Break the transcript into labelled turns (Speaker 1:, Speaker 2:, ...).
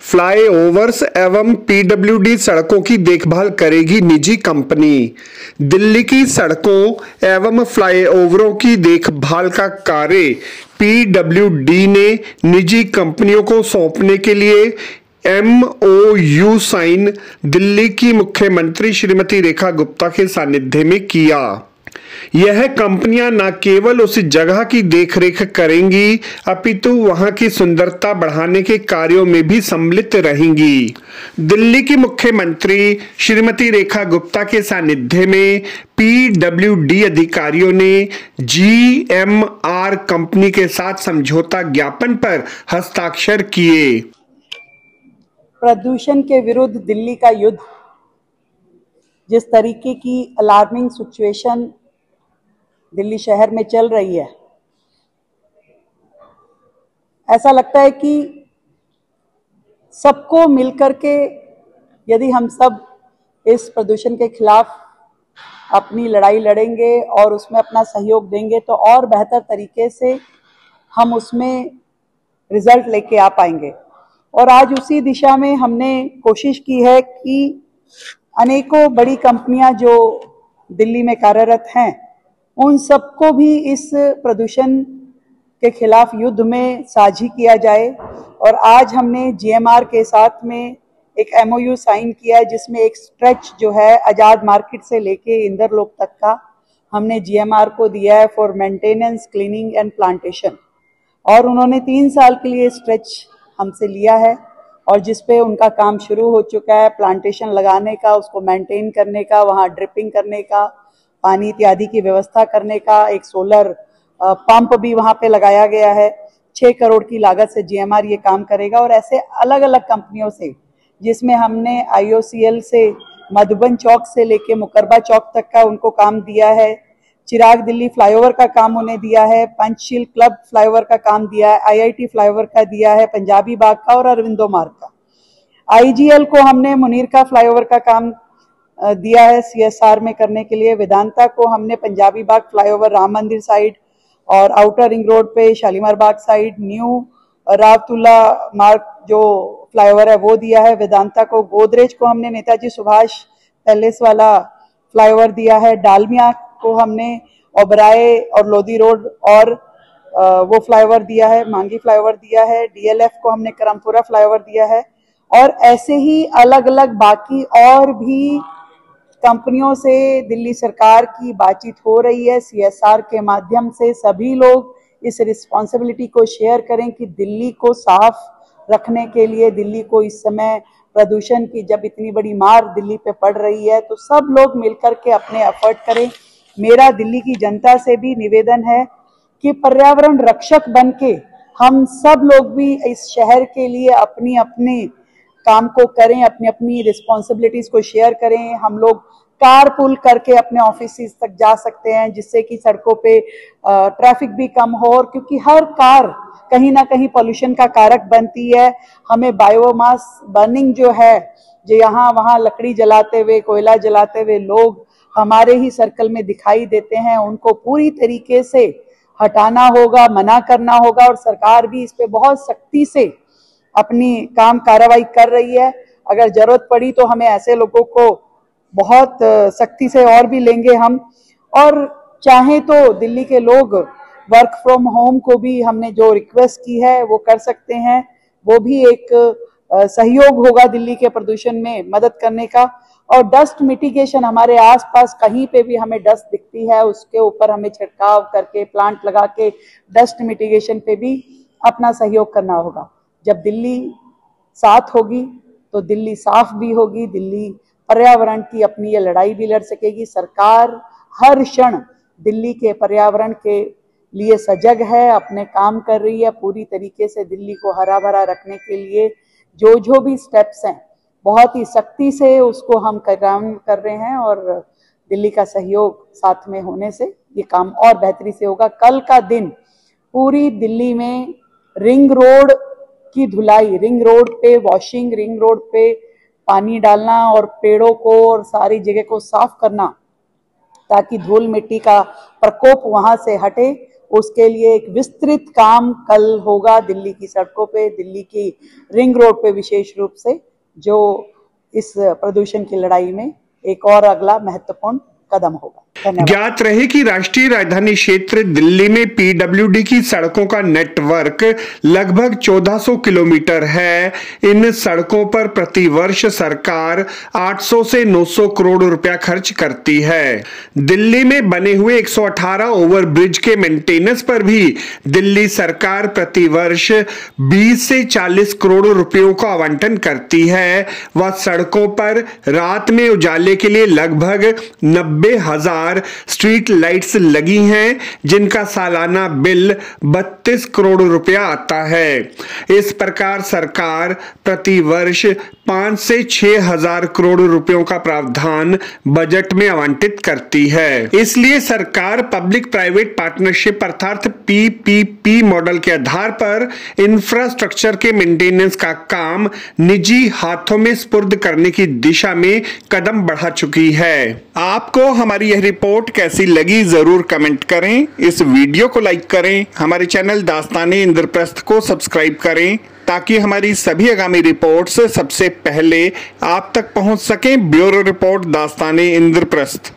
Speaker 1: Flyovers एवं PWD सड़कों की देखभाल करेगी निजी कंपनी। दिल्ली की सड़कों एवं फ्लाईओवरों की देखभाल का कार्य पीडब्ल्यूडी ने निजी कंपनियों को सौंपने के लिए एमओयू साइन दिल्ली की मुख्यमंत्री श्रीमती रेखा गुप्ता के सानिध्य में किया। यह कंपनियां न केवल उस जगह की देखरेख करेंगी अपितु वहां की सुंदरता बढ़ाने के कार्यों में भी सम्मिलित रहेंगी। दिल्ली की मुख्यमंत्री श्रीमती रेखा गुप्ता के सानिध्य में पीडब्ल्यूडी अधिकारियों ने जीएमआर कंपनी के साथ समझौता ज्ञापन पर हस्ताक्षर किए।
Speaker 2: प्रदूषण के विरुद्ध दिल्ली का युद्ध, जिस तरीके की अलार्मिंग सिचुएशन दिल्ली शहर में चल रही है, ऐसा लगता है कि सबको मिलकर के यदि हम सब इस प्रदूषण के खिलाफ अपनी लड़ाई लड़ेंगे और उसमें अपना सहयोग देंगे तो और बेहतर तरीके से हम उसमें रिजल्ट लेके आ पाएंगे। और आज उसी दिशा में हमने कोशिश की है कि अनेकों बड़ी कंपनियां जो दिल्ली में कार्यरत हैं, उन सबको भी इस प्रदूषण के खिलाफ युद्ध में साझी किया जाए। और आज हमने जीएमआर के साथ में एक एमओयू साइन किया है, जिसमें एक स्ट्रेच जो है आजाद मार्केट से लेके इंदरलोक तक का हमने जीएमआर को दिया है for maintenance, cleaning and plantation. और उन्होंने 3 साल के लिए स्ट्रेच हमसे लिया है और जिसपे उनका काम शुरू हो चुका है, प्लांटेशन लगाने का, उसको मेंटेन करने का, वहाँ ड्रिपिंग करने का, पानी इत्यादि की व्यवस्था करने का, एक सोलर पंप भी वहाँ पे लगाया गया है। 6 करोड़ की लागत से जीएमआर ये काम करेगा। और ऐसे अलग अलग कंपनियों से, जिसमें हमने आईओसीएल से मधुबन चौक से लेके मुकरबा चौक तक का उनको काम दिया है, चिराग दिल्ली फ्लाईओवर का काम उन्हें दिया है, पंचशील क्लब फ्लाईओवर का काम दिया है, आईआईटी फ्लाईओवर का दिया है, पंजाबी बाग का और अरविंदो मार्ग का। आईजीएल को हमने मुनीर का फ्लाईओवर का काम दिया है सीएसआर में करने के लिए। वेदांता को हमने पंजाबी बाग फ्लाईओवर, राम मंदिर साइड और आउटर रिंग रोड पे शालीमार बाग साइड, न्यू रावतुल्ला मार्ग जो फ्लाईओवर है वो दिया है वेदांता को। गोदरेज को हमने नेताजी सुभाष पैलेस वाला फ्लाईओवर दिया है। डालमिया को हमने ओबराय और लोधी रोड और वो फ्लाईओवर दिया है, मांगी फ्लाईओवर दिया है। डीएलएफ को हमने करमपुरा फ्लाईओवर दिया है। और ऐसे ही अलग अलग बाकी और भी कंपनियों से दिल्ली सरकार की बातचीत हो रही है। सीएसआर के माध्यम से सभी लोग इस रिस्पॉन्सिबिलिटी को शेयर करें कि दिल्ली को साफ रखने के लिए, दिल्ली को इस समय प्रदूषण की जब इतनी बड़ी मार दिल्ली पे पड़ रही है तो सब लोग मिलकर के अपने एफर्ट करें। मेरा दिल्ली की जनता से भी निवेदन है कि पर्यावरण रक्षक बनके हम सब लोग भी इस शहर के लिए अपनी अपनी काम को करें, अपनी अपनी रिस्पॉन्सिबिलिटीज को शेयर करें। हम लोग कार पुल करके अपने ऑफिस तक जा सकते हैं, जिससे कि सड़कों पे ट्रैफिक भी कम हो। और क्योंकि हर कार कहीं ना कहीं पोल्यूशन का कारक बनती है, हमें बायोमास बर्निंग जो है, जो यहाँ वहाँ लकड़ी जलाते हुए, कोयला जलाते हुए लोग हमारे ही सर्कल में दिखाई देते हैं, उनको पूरी तरीके से हटाना होगा, मना करना होगा। और सरकार भी इस पे बहुत सख्ती से अपनी काम कार्रवाई कर रही है। अगर जरूरत पड़ी तो हमें ऐसे लोगों को बहुत सख्ती से और भी लेंगे हम। और चाहे तो दिल्ली के लोग वर्क फ्रॉम होम को भी हमने जो रिक्वेस्ट की है वो कर सकते हैं, वो भी एक सहयोग होगा दिल्ली के प्रदूषण में मदद करने का। और डस्ट मिटिगेशन, हमारे आसपास कहीं पे भी हमें डस्ट दिखती है उसके ऊपर हमें छिड़काव करके, प्लांट लगा के डस्ट मिटिगेशन पे भी अपना सहयोग करना होगा। जब दिल्ली साथ होगी तो दिल्ली साफ भी होगी, दिल्ली पर्यावरण की अपनी ये लड़ाई भी लड़ सकेगी। सरकार हर क्षण दिल्ली के पर्यावरण के लिए सजग है, अपने काम कर रही है पूरी तरीके से। दिल्ली को हरा भरा रखने के लिए जो भी स्टेप्स हैं बहुत ही सख्ती से उसको हम काम कर रहे हैं। और दिल्ली का सहयोग साथ में होने से ये काम और बेहतरी से होगा। कल का दिन पूरी दिल्ली में रिंग रोड की धुलाई, रिंग रोड पे वॉशिंग, रिंग रोड पे पानी डालना और पेड़ों को और सारी जगह को साफ करना, ताकि धूल मिट्टी का प्रकोप वहां से हटे उसके लिए एक विस्तृत काम कल होगा दिल्ली की सड़कों पे, दिल्ली की रिंग रोड पे विशेष रूप से, जो इस प्रदूषण की लड़ाई में एक और अगला महत्वपूर्ण कदम होगा।
Speaker 1: ज्ञात रहे कि राष्ट्रीय राजधानी क्षेत्र दिल्ली में पीडब्ल्यूडी की सड़कों का नेटवर्क लगभग 1400 किलोमीटर है। इन सड़कों पर प्रतिवर्ष सरकार 800 से 900 करोड़ रुपया खर्च करती है। दिल्ली में बने हुए 118 ओवरब्रिज के मेंटेनेंस पर भी दिल्ली सरकार प्रतिवर्ष 20 से 40 करोड़ रुपयों का आवंटन करती है। वह सड़कों पर रात में उजाले के लिए लगभग 90,000 स्ट्रीट लाइट्स लगी हैं, जिनका सालाना बिल 32 करोड़ रुपया आता है। इस प्रकार सरकार प्रति वर्ष 5 से 6 हजार करोड़ रुपयों का प्रावधान बजट में आवंटित करती है। इसलिए सरकार पब्लिक प्राइवेट पार्टनरशिप अर्थात पीपीपी मॉडल के आधार पर इंफ्रास्ट्रक्चर के मेंटेनेंस का काम निजी हाथों में सुपुर्द करने की दिशा में कदम बढ़ा चुकी है। आपको हमारी यह रिपोर्ट कैसी लगी जरूर कमेंट करें। इस वीडियो को लाइक करें। हमारे चैनल दास्ताने इंद्रप्रस्थ को सब्सक्राइब करें ताकि हमारी सभी आगामी रिपोर्ट्स सबसे पहले आप तक पहुंच सकें। Bureau report Dastane Indraprastha.